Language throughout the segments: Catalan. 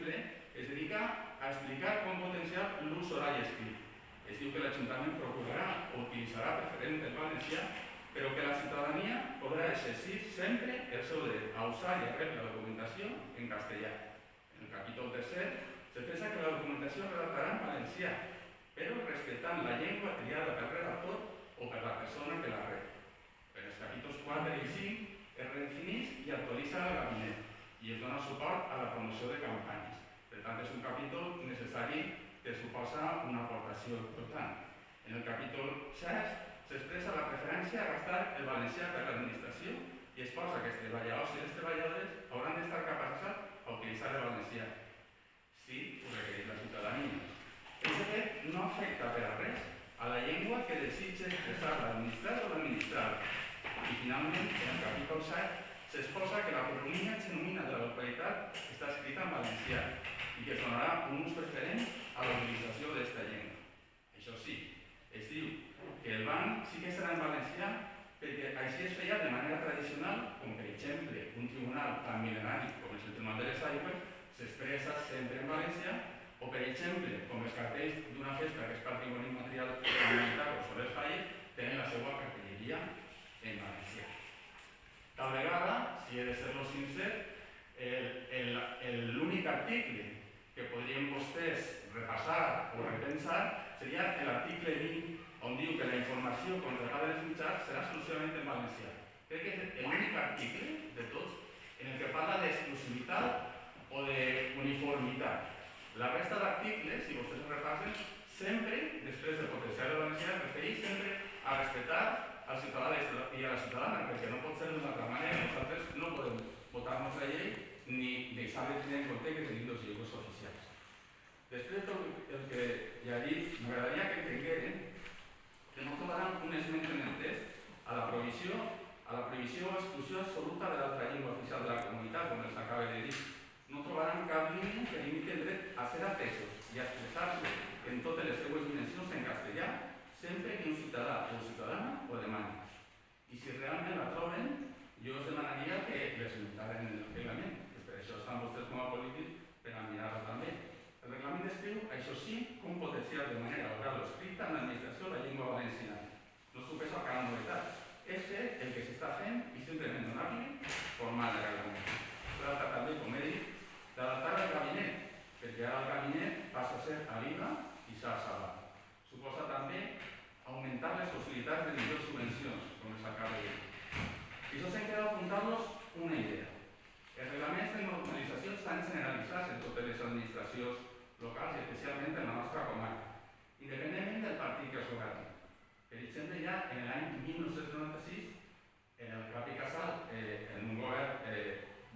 exemple, es dedica a explicar com potenciar l'ús oral i escrit. Es diu que l'Ajuntament procurarà o utilitzarà preferent el valencià, però que la ciutadania podrà exercir sempre el seu dret a usar i a rebre la documentació en castellà. En el capítol 3 s'expressa que la documentació es redactarà en valencià, però respectant la llengua triada pel redactor o per la persona que la rep. En els capítols 4 i 5 es redefineix i actualitza el gabinet i es dona suport a la promoció de campanyes. Per tant, és un capítol necessari que suposa una aportació important. En el capítol 6 s'expressa la preferència a gastar el valencià per l'administració i es posa que els treballadors i les treballadores hauran d'estar capacitats a utilitzar el valencià, si ho requereix la ciutadania. Aquest fet no afecta per a res a la llengua que desitja expressar l'administrat o l'administrat. I finalment, en el capítol 7, s'exposa que la pronomia genuïna de la localitat està escrita en valencià i que es donarà un ús preferent a la utilització d'aquesta llengua. Això sí, es diu que el banc sí que serà en valencià perquè així es feia de manera tradicional, com per exemple un tribunal tan mil·lenari com és el Tribunal de les Aigües s'expressa sempre en valencià, o per exemple, com els cartells d'una festa que és patrimoni material de la humanitat o sobre els falles, tenen la seva cartelleria en valencià. Tal vegada, si he de ser-lo sincer, l'únic article que podrien vostès repassar o repensar seria l'article 20, on diu que la informació contratada dels mitjans serà exclusivament en valencià. Crec que és l'únic article de tots en el que parla d'exclusivitat o d'uniformitat. La resta d'articles, si vostès ho repassen, sempre, després de potenciar el valencià, es refereix sempre a respectar al ciutadà i a la ciutadana, perquè no pot ser d'una altra manera. Nosaltres no podem votar nostra llei ni deixar de tenir en compte que tenim dos llengües oficials. Després de tot el que ja he dit, m'agradaria que entengueren que no trobaran un esment en el text a la prohibició o exclusió absoluta de l'altra llengua oficial de la comunitat, com els acaba de dir. No trobaran cap línia que limiti el dret a ser atesos i a expressar-se en totes les seues dimensions en castellà, sempre que un ciutadà o ciutadana ho demani. I si realment la troben, jo us demanaria que les limitaran en el reglament, que per això estan vostès com a polítics per a mirar-la també. El reglament descriu, això sí, com potenciar de manera oral o escrita en l'administració la llengua valenciana. No suposa cap novetat. És fer el que s'està fent i simplement donar-li format de reglament. Tracta també, com he dit, d'adaptar el gabinet, perquè ara el gabinet passa a ser a l'IVA i s'ha salvat. Suposa també augmentar les possibilitats de millors subvencions, com s'acaba de dir. I això se'n queda apuntar-los una idea. Els reglaments de normalització estan generalitzats en totes les administracions locals i especialment en la nostra comarca, independentment del partit que es governi. Per exemple, ja en l'any 1996, en el Cap i Casal, en un govern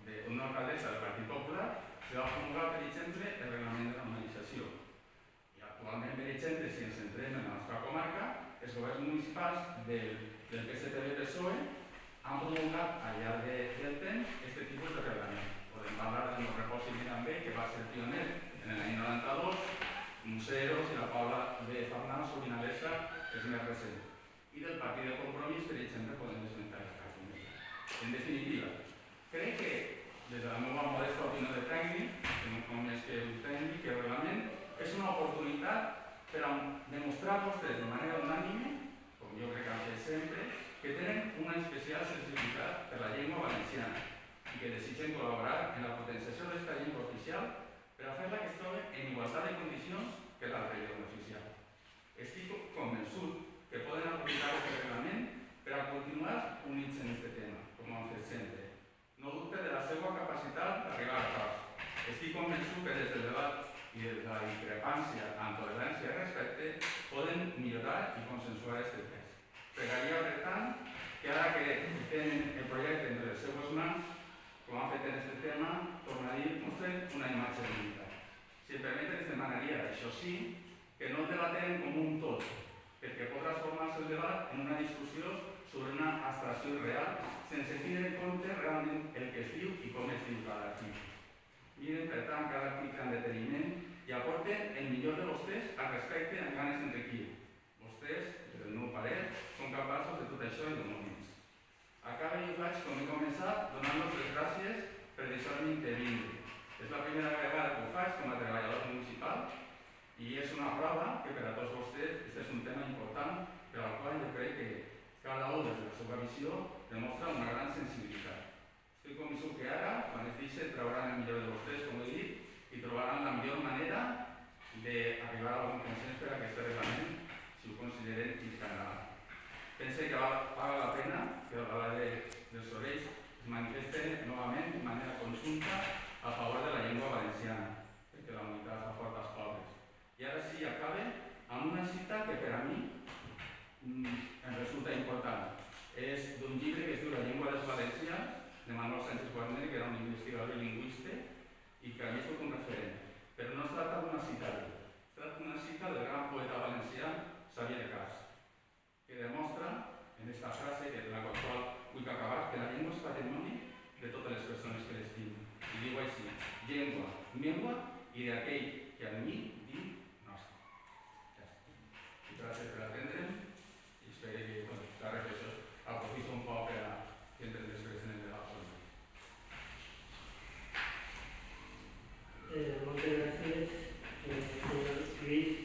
d'una alcaldessa del Partit Popular, se va promulgar, per exemple, el reglament de normalització. I actualment, per exemple, si ens centrem en la nostra comarca, els governs municipals del PSPB-PSOE han promulgat al llarg del temps aquest tipus de reglament. Podem parlar del No Repòsit també, que va ser pioner en l'any 92, Museros i la Paula de Farnals o Vinalesa és més recent. I del Partit de Compromís, per exemple, podem esmentar el cas més. En definitiva, crec que des de la meva modesta opinió de tècnic, que no només que un tècnic, el reglament és una oportunitat per a demostrar a vostès de manera unànime, com jo crec que han fet sempre, que tenen una especial sensibilitat per la llengua valenciana i que desitgen col·laborar en la potenciació d'aquesta llengua oficial per a fer-la que es trobi en igualtat de condicions que l'altra llengua oficial. Estic convençut que poden aprofitar aquest reglament per a continuar units en aquest tema, com ho han fet sempre. No dubte de la seva capacitat d'arribar a acords. Estic convençut que des del debat i des de la discrepància amb tolerància i respecte poden millorar i consensuar aquest text. Pregaria, per tant, que ara que tenen el projecte entre les seues mans, com han fet en aquest tema, tornar a dir, mostren una imatge de unitat. Si em permeten, els demanaria, això sí, que no debatem com un tot, perquè pot transformar-se el debat en una discussió sobre una abstracció real, sense tenir en compte realment el que es diu i com es diu cada article. Miren, per tant, cada article en deteniment i aporten el millor de vostès al respecte amb ganes d'enriquir. Vostès, del meu parer, són capaços de tot això i de molt més. Acabo i faig, com he començat, donant-los les gràcies per deixar-me intervindre, És la primera vegada que ho faig com a treballador municipal i és una prova que per a tots vostès aquest és un tema important per al qual jo crec que cada un des de la seva visió demostra una gran sensibilitat. Estic convençut que ara, quan es deixen, trauran el millor de vostès, com he dit, i trobaran la millor manera d'arribar a algun consens per a aquest reglament, si ho consideren endavant. Pense que val la pena que a l'hora dels sorells es manifesten novament de manera conjunta a favor de la llengua valenciana, perquè la unitat fa fort als pobres. I ara sí, acabe amb una cita que per a mi em resulta important. És d'un llibre que es diu La llengua dels valencians, de Manuel Sánchez Guarner, que era un investigador i lingüista, i que a mi és un referent. Però no es tracta d'una cita d'ell, es tracta d'una cita del gran poeta valencià Xavier Cas, que demostra en aquesta frase que la qual vull acabar, que la llengua és patrimoni de totes les persones que l'estimen. I diu així: llengua, meva i d'aquell que a mi